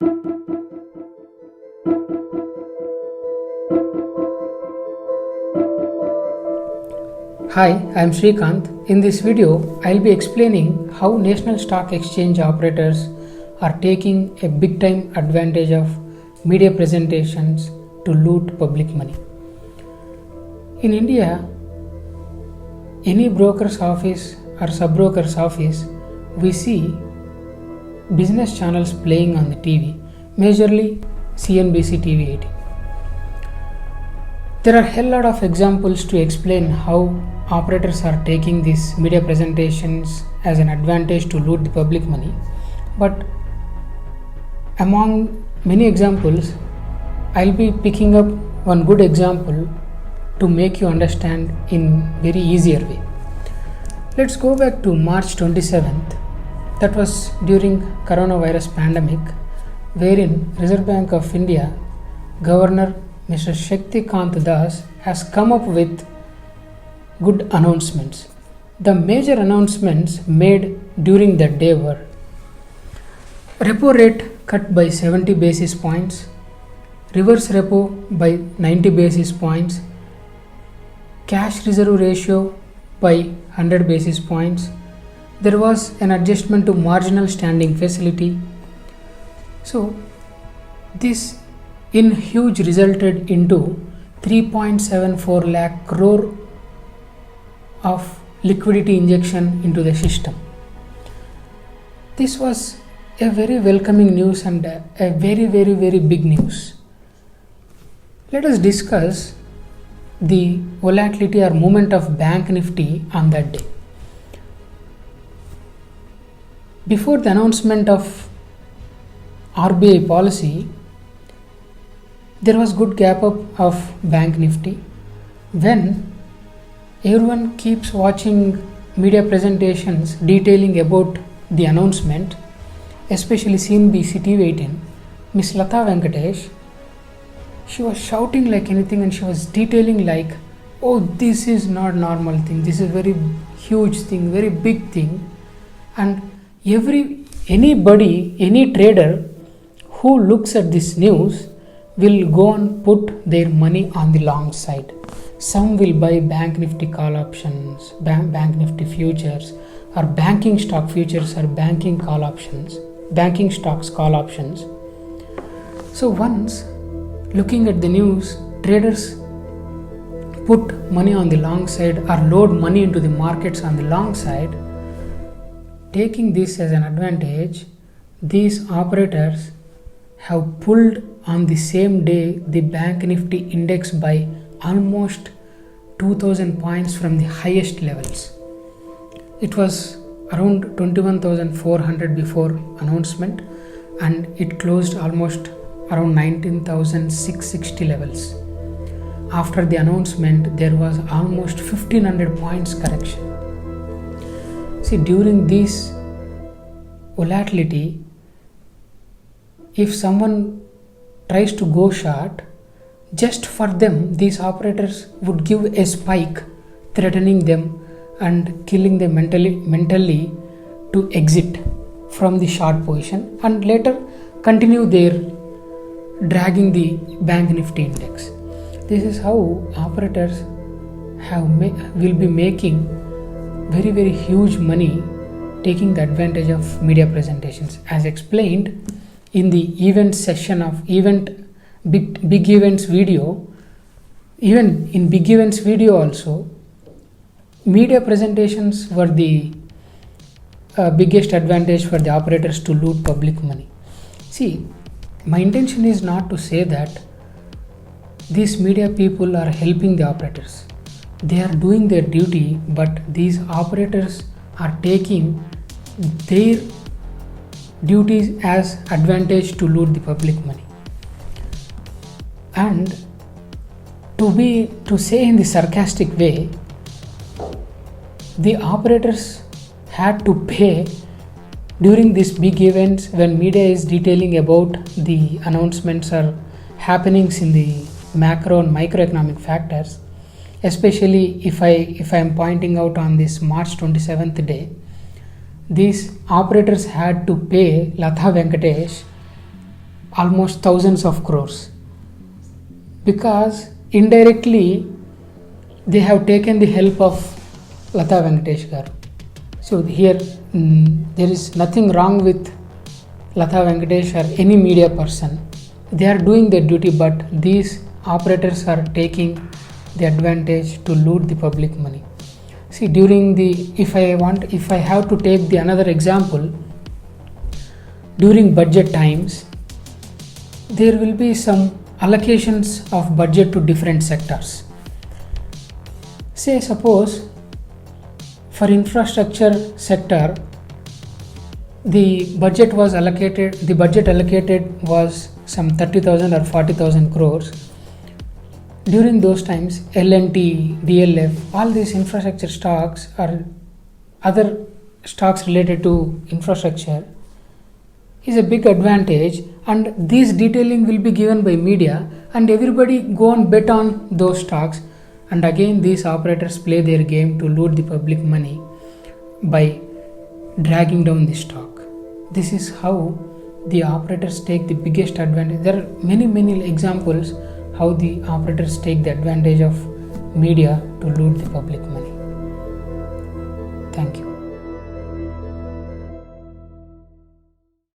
Hi, I am Srikanth. In this video, I will be explaining how national stock exchange operators are taking a big time advantage of media presentations to loot public money. In India, any broker's office or sub-broker's office, we see business channels playing on the TV, majorly CNBC TV 18. There are a hell lot of examples to explain how operators are taking these media presentations as an advantage to loot the public money. But among many examples, I'll be picking up one good example to make you understand in very easier way. Let's go back to March 27th. That was during coronavirus pandemic, wherein Reserve Bank of India Governor Mr. Shaktikant Das has come up with good announcements. The major announcements made during that day were repo rate cut by 70 basis points, reverse repo by 90 basis points, cash reserve ratio by 100 basis points. There was an adjustment to marginal standing facility. So this in huge resulted into 3.74 lakh crore of liquidity injection into the system. This was a very welcoming news and a very big news. Let us discuss the volatility or movement of Bank Nifty on that day. Before the announcement of RBI policy, there was good gap up of Bank Nifty. When everyone keeps watching media presentations detailing about the announcement, especially CNBC TV 18, Miss Lata Venkatesh, she was shouting like anything and she was detailing like, oh, this is not normal thing, this is very huge thing, very big thing. And any trader who looks at this news will go and put their money on the long side. Some will buy Bank Nifty call options, Bank Nifty futures, or banking stock futures, or banking stocks call options. So once looking at the news, traders put money on the long side or load money into the markets on the long side. Taking this as an advantage, these operators have pulled on the same day the Bank Nifty index by almost 2000 points from the highest levels. It was around 21,400 before announcement and it closed almost around 19,660 levels. After the announcement, there was almost 1500 points correction. See, during this volatility, if someone tries to go short, just for them, these operators would give a spike, threatening them and killing them mentally to exit from the short position and later continue their dragging the Bank Nifty index. This is how operators will be making very huge money taking the advantage of media presentations. As explained in the event session of big events video, even in big events video also, media presentations were the biggest advantage for the operators to loot public money. See, my intention is not to say that these media people are helping the operators. They are doing their duty, but these operators are taking their duties as advantage to loot the public money. And to say in the sarcastic way, the operators had to pay during these big events when media is detailing about the announcements or happenings in the macro and microeconomic factors. Especially if I am pointing out on this March 27th day, these operators had to pay Lata Venkatesh almost thousands of crores, because indirectly they have taken the help of Lata Venkatesh garu. So here there is nothing wrong with Lata Venkatesh or any media person. They are doing their duty, but these operators are taking the advantage to loot the public money. See, if I have to take the another example, during budget times, there will be some allocations of budget to different sectors. Say suppose for infrastructure sector, the budget allocated was some 30,000 or 40,000 crores. During those times, L&T, DLF, all these infrastructure stocks or other stocks related to infrastructure is a big advantage, and this detailing will be given by media, and everybody go and bet on those stocks, and again these operators play their game to loot the public money by dragging down the stock. This is how the operators take the biggest advantage. There are many examples how the operators take the advantage of media to loot the public money. Thank you.